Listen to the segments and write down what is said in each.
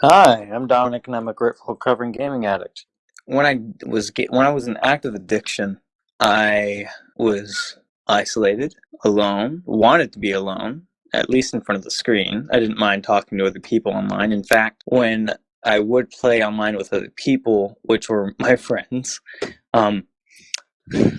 Hi, I'm Dominic, and I'm a grateful recovering gaming addict. When I was in active addiction, I was isolated, alone, wanted to be alone, at least in front of the screen. I didn't mind talking to other people online. In fact, when I would play online with other people, which were my friends, um,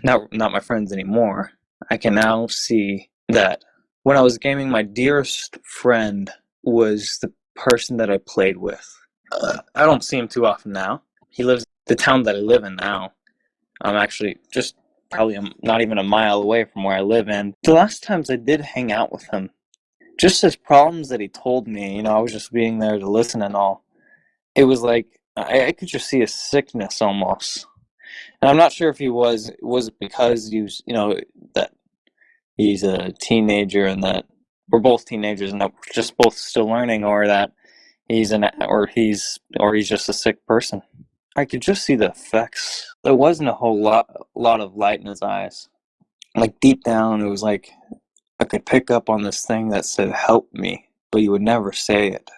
not my friends anymore, I can now see that when I was gaming, my dearest friend was the person that I played with. I don't see him too often now. He lives in the town that I live in now. I'm actually just probably not even a mile away from where I live. And the last times I did hang out with him, just his problems that he told me, I was just being there to listen and all. It was like I could just see a sickness almost. And I'm not sure if was it because he was, that he's a teenager and that we're both teenagers and that we're just both still learning, or that he's just a sick person. I could just see the effects. There wasn't a lot of light in his eyes. Like deep down, it was like I could pick up on this thing that said "help me," but you would never say it.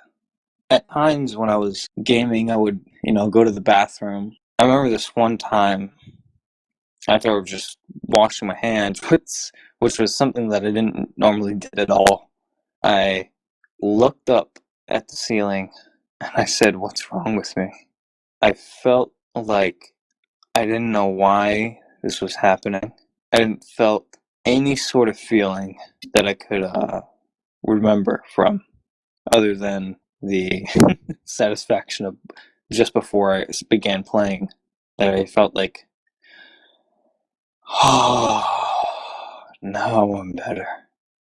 At times when I was gaming, I would, go to the bathroom. I remember this one time after I was just washing my hands, which was something that I didn't normally do at all. I looked up at the ceiling and I said, "What's wrong with me?" I felt like I didn't know why this was happening. I didn't felt any sort of feeling that I could remember from, other than the satisfaction of just before I began playing, that I felt like, oh, now I'm better,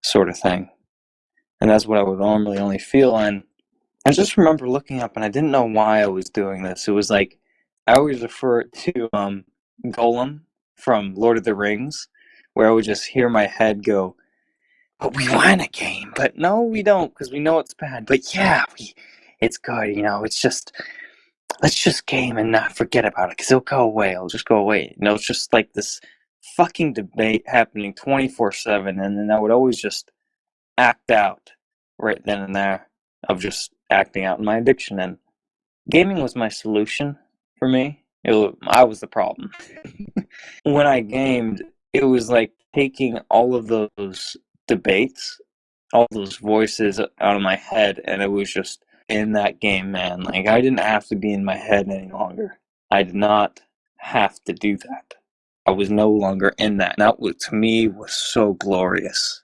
sort of thing. And that's what I would normally only feel. And I just remember looking up, and I didn't know why I was doing this. It was like I always refer it to Golem from Lord of the Rings, where I would just hear my head go, "But we won a game, but no, we don't, because we know it's bad. But yeah, it's good. It's just let's just game and not forget about it, because it'll go away. It'll just go away. It's just like this fucking debate happening 24/7, and then I would always just act out right then and there of just acting out in my addiction. And gaming was my solution for me. I was the problem. When I gamed, it was like taking all of those debates, all those voices out of my head, and it was just in that game, man. Like, I didn't have to be in my head any longer. I did not have to do that. I was no longer in that. And that was, to me, was so glorious.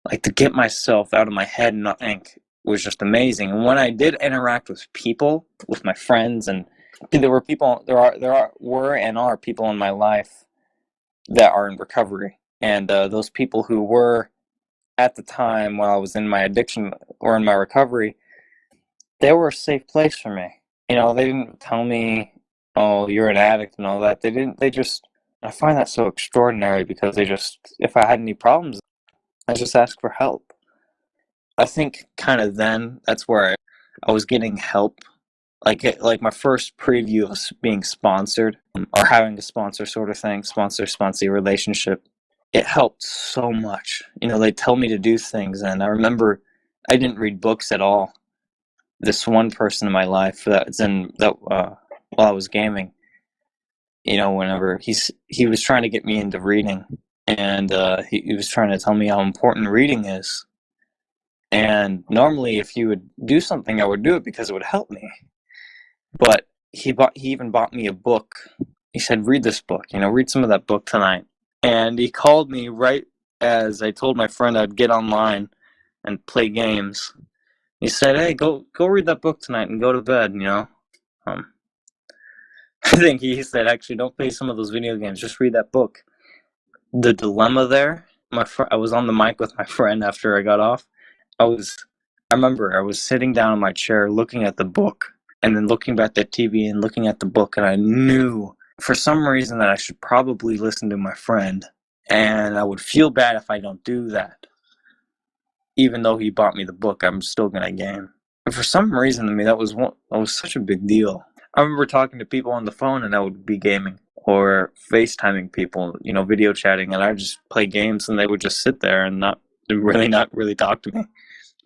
Like, to get myself out of my head and not think was just amazing. And when I did interact with people, with my friends, and there were and are people in my life that are in recovery, and those people who were at the time while I was in my addiction or in my recovery, they were a safe place for me. They didn't tell me, "Oh, you're an addict" and all that. They didn't. They just. I find that so extraordinary, because if I had any problems, I just asked for help. I think kind of then that's where I was getting help. Like my first preview of being sponsored, or having a sponsor sort of thing, sponsor relationship. It helped so much. They tell me to do things, and I remember I didn't read books at all. This one person in my life while I was gaming, whenever he was trying to get me into reading, and he was trying to tell me how important reading is. And normally, if he would do something, I would do it because it would help me. But he even bought me a book. He said, "Read this book. Read some of that book tonight." And he called me right as I told my friend I'd get online and play games. He said, "Hey, go read that book tonight and go to bed." I think he said, "Actually, don't play some of those video games. Just read that book." The dilemma there. I was on the mic with my friend after I got off. I remember I was sitting down in my chair looking at the book, and then looking back at the TV and looking at the book, and I knew for some reason that I should probably listen to my friend, and I would feel bad if I don't do that. Even though he bought me the book, I'm still gonna game. But for some reason, to me, that was such a big deal. I remember talking to people on the phone, and I would be gaming, or FaceTiming people, video chatting, and I would just play games, and they would just sit there and not really talk to me.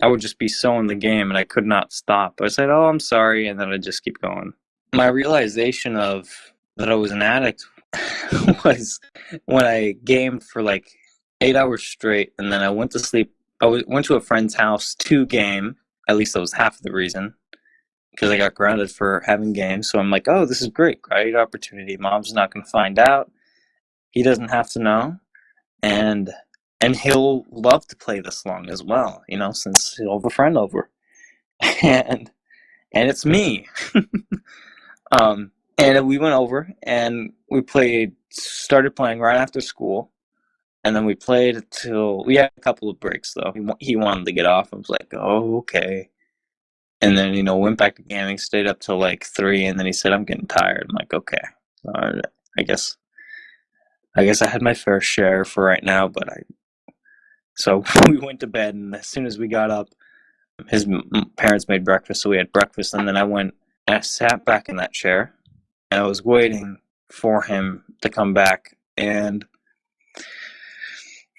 I would just be so in the game and I could not stop. I said, "Oh, I'm sorry," and then I'd just keep going. My realization of that I was an addict was when I gamed for like 8 hours straight, and then I went to sleep. Went to a friend's house to game. At least that was half of the reason, because I got grounded for having games. So I'm like, oh, this is great opportunity. Mom's not going to find out. He doesn't have to know, and he'll love to play this long as well. Since he'll have a friend over, and it's me. And we went over and we started playing right after school. And then we played till we had a couple of breaks though. He wanted to get off. I was like, oh, okay. And then, went back to gaming, stayed up till like 3, and then he said, I'm getting tired. I'm like, okay. I guess I had my fair share for right now, so we went to bed, and as soon as we got up, his parents made breakfast, so we had breakfast, and then I sat back in that chair, and I was waiting for him to come back, and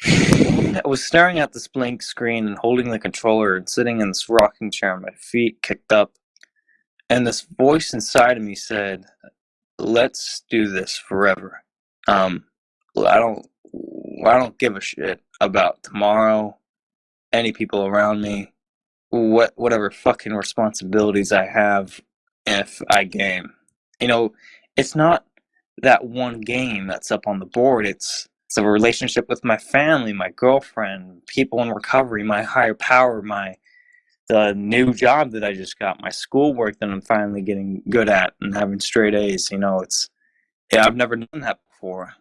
I was staring at this blank screen and holding the controller and sitting in this rocking chair, my feet kicked up, and this voice inside of me said, let's do this forever. I don't give a shit about tomorrow, any people around me, whatever fucking responsibilities I have if I game. It's not that one game that's up on the board. It's a relationship with my family, my girlfriend, people in recovery, my higher power, the new job that I just got, my schoolwork that I'm finally getting good at and having straight A's. I've never done that before.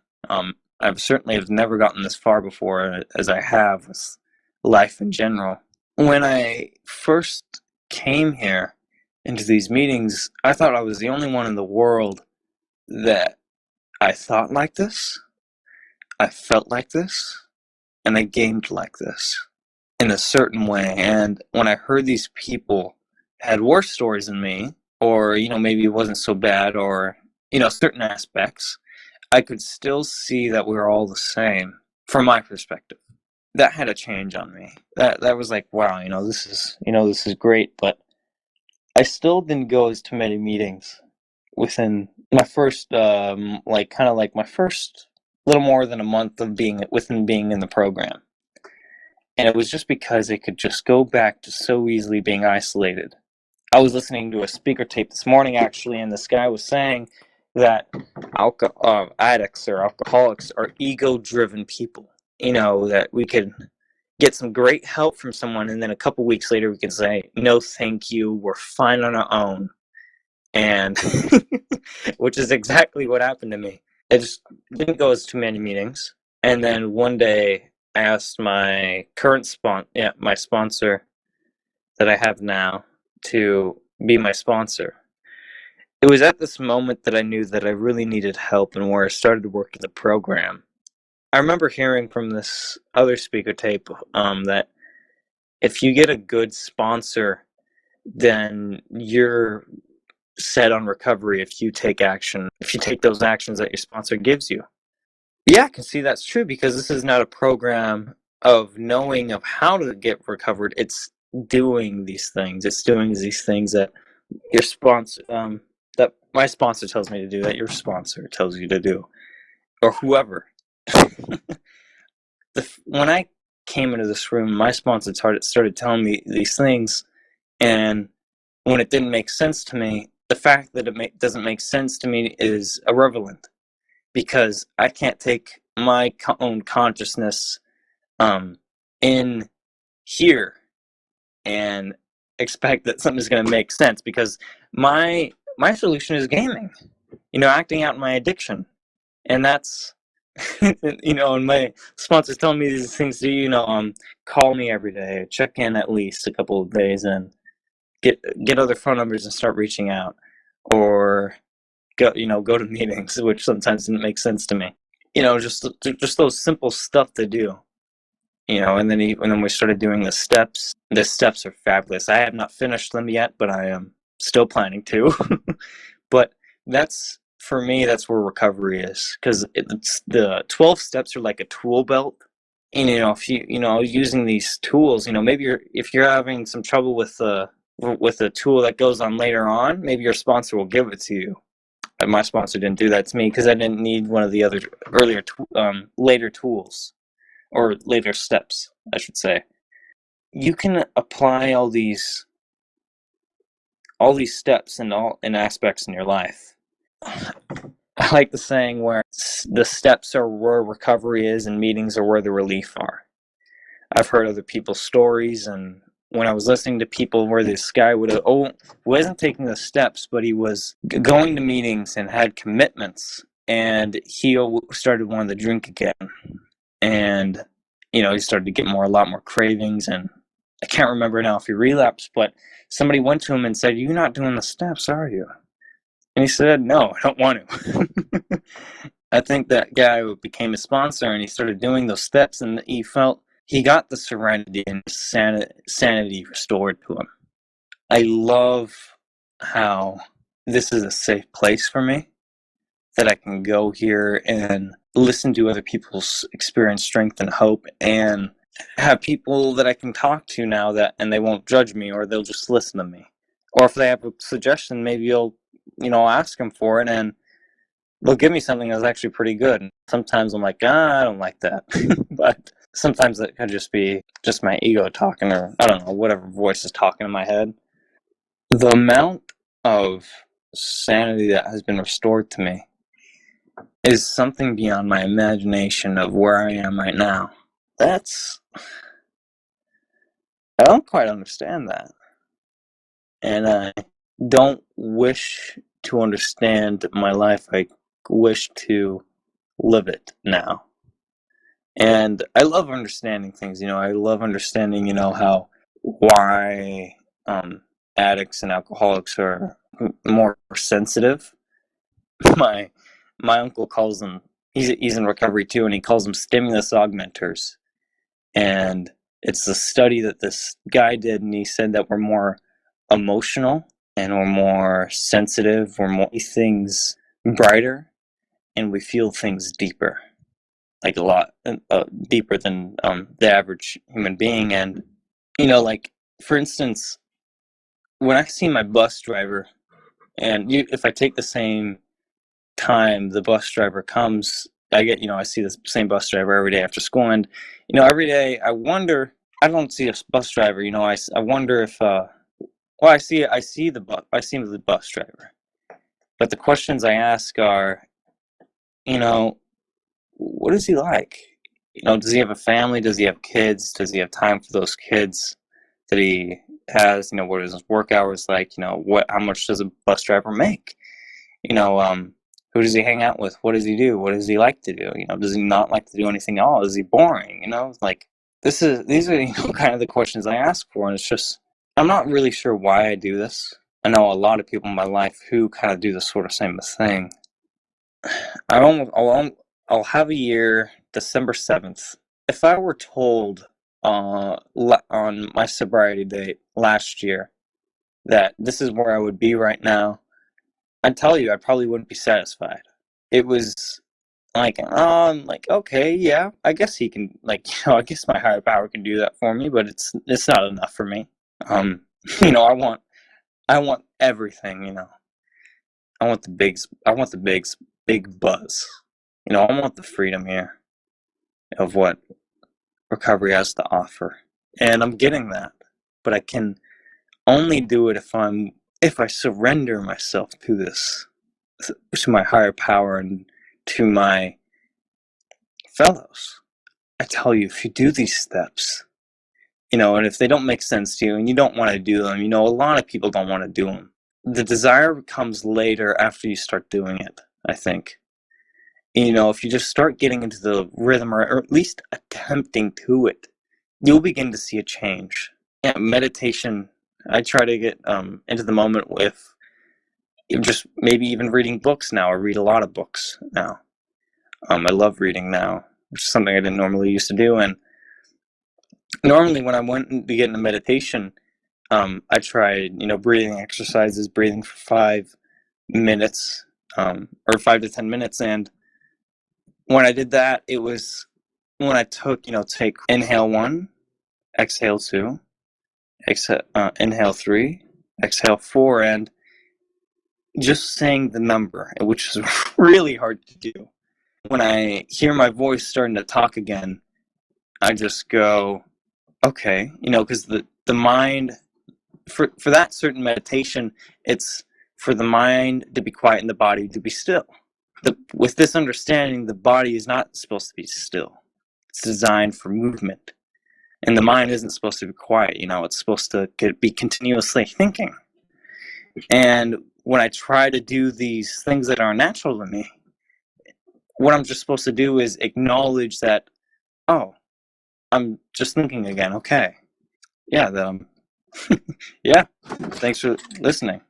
I've certainly have never gotten this far before as I have with life in general. When I first came here into these meetings, I thought I was the only one in the world that I thought like this, I felt like this, and I gamed like this in a certain way. And when I heard these people had worse stories than me, or, maybe it wasn't so bad, or, certain aspects, I could still see that we were all the same from my perspective. That had a change on me. That was like, wow, this is great, but I still didn't go as to many meetings within my first, my first little more than a month of being in the program. And it was just because I could just go back to so easily being isolated. I was listening to a speaker tape this morning, actually, and this guy was saying that addicts or alcoholics are ego-driven people. That we could get some great help from someone, and then a couple weeks later we can say, no, thank you, we're fine on our own. And which is exactly what happened to me. I just didn't go as too many meetings. And then one day I asked my my sponsor that I have now to be my sponsor. It was at this moment that I knew that I really needed help and where I started to work in the program. I remember hearing from this other speaker tape that if you get a good sponsor, then you're set on recovery if you take those actions that your sponsor gives you. Yeah, I can see that's true, because this is not a program of knowing of how to get recovered. It's doing these things. It's doing these things that your sponsor, that my sponsor tells me to do, that your sponsor tells you to do, or whoever. When I came into this room, my sponsor started telling me these things, and when it didn't make sense to me, the fact that it doesn't make sense to me is irrelevant, because I can't take my own consciousness in here and expect that something's going to make sense, because my solution is gaming, acting out my addiction. And that's and my sponsor's telling me these things to call me every day, check in at least a couple of days, and get other phone numbers and start reaching out, or go to meetings, which sometimes didn't make sense to me. Just those simple stuff to do. And then we started doing the steps. The steps are fabulous. I have not finished them yet, but I am still planning to. But for me, that's where recovery is, because the 12 steps are like a tool belt, if using these tools, maybe if you're having some trouble with a tool that goes on later on, maybe your sponsor will give it to you. My sponsor didn't do that to me because I didn't need one of the other later tools, or later steps, I should say. You can apply all these steps in aspects in your life. I like the saying where the steps are where recovery is and meetings are where the relief are. I've heard other people's stories, and when I was listening to people where this guy wasn't taking the steps, but he was going to meetings and had commitments, and he started wanting to drink again, and he started to get a lot more cravings, and I can't remember now if he relapsed, but somebody went to him and said, "You're not doing the steps, are you?" And he said, "No, I don't want to." I think that guy became a sponsor, and he started doing those steps, and he got the serenity and sanity restored to him. I love how this is a safe place for me, that I can go here and listen to other people's experience, strength, and hope, and have people that I can talk to now and they won't judge me, or they'll just listen to me. Or if they have a suggestion, maybe I'll ask them for it, and they'll give me something that's actually pretty good. And sometimes I'm like, I don't like that. But sometimes it could just be just my ego talking, or I don't know, whatever voice is talking in my head. The amount of sanity that has been restored to me is something beyond my imagination of where I am right now. I don't quite understand that. And I don't wish to understand my life. I wish to live it now. And I love understanding things. I love understanding, why addicts and alcoholics are more sensitive. My my uncle calls them. He's in recovery too, and he calls them stimulus augmenters. And it's a study that this guy did, and he said that we're more emotional and we're more sensitive. We're more things brighter, and we feel things deeper, like a lot deeper than the average human being. And like, for instance, when I see my bus driver, and if I take the same time the bus driver comes, I see the same bus driver every day after school, and every day I don't see a bus driver. I wonder if I see the bus driver, but the questions I ask are, what is he like? Does he have a family? Does he have kids? Does he have time for those kids that he has? What is his work hours like? How much does a bus driver make? Who does he hang out with? What does he do? What does he like to do? Does he not like to do anything at all? Is he boring? Like, these are kind of the questions I ask for, and it's just, I'm not really sure why I do this. I know a lot of people in my life who kind of do the sort of same thing. I'll have a year, December 7th. If I were told on my sobriety date last year that this is where I would be right now, I'd tell you I probably wouldn't be satisfied. It was like, okay, yeah, I guess he can, I guess my higher power can do that for me, but it's not enough for me. I want everything. I want the big buzz. I want the freedom here of what recovery has to offer, and I'm getting that. But I can only do it if I surrender myself to this, to my higher power and to my fellows. I tell you, if you do these steps, and if they don't make sense to you and you don't want to do them, a lot of people don't want to do them. The desire comes later after you start doing it, I think. If you just start getting into the rhythm, or at least attempting to it, you'll begin to see a change. Yeah, meditation, I try to get into the moment with just maybe even reading books now. I read a lot of books now. I love reading now, which is something I didn't normally used to do. And normally when I went to get into meditation, I tried, breathing exercises, breathing for 5 minutes, or 5 to 10 minutes. And when I did that, it was when I took, take inhale 1, exhale 2, inhale 3, exhale 4, and just saying the number, which is really hard to do. When I hear my voice starting to talk again, I just go, okay, because the mind, for that certain meditation, it's for the mind to be quiet and the body to be still. With this understanding, the body is not supposed to be still. It's designed for movement. And the mind isn't supposed to be quiet, it's supposed to be continuously thinking. And when I try to do these things that are natural to me, what I'm just supposed to do is acknowledge that, oh, I'm just thinking again. Okay. Yeah, yeah. Thanks for listening.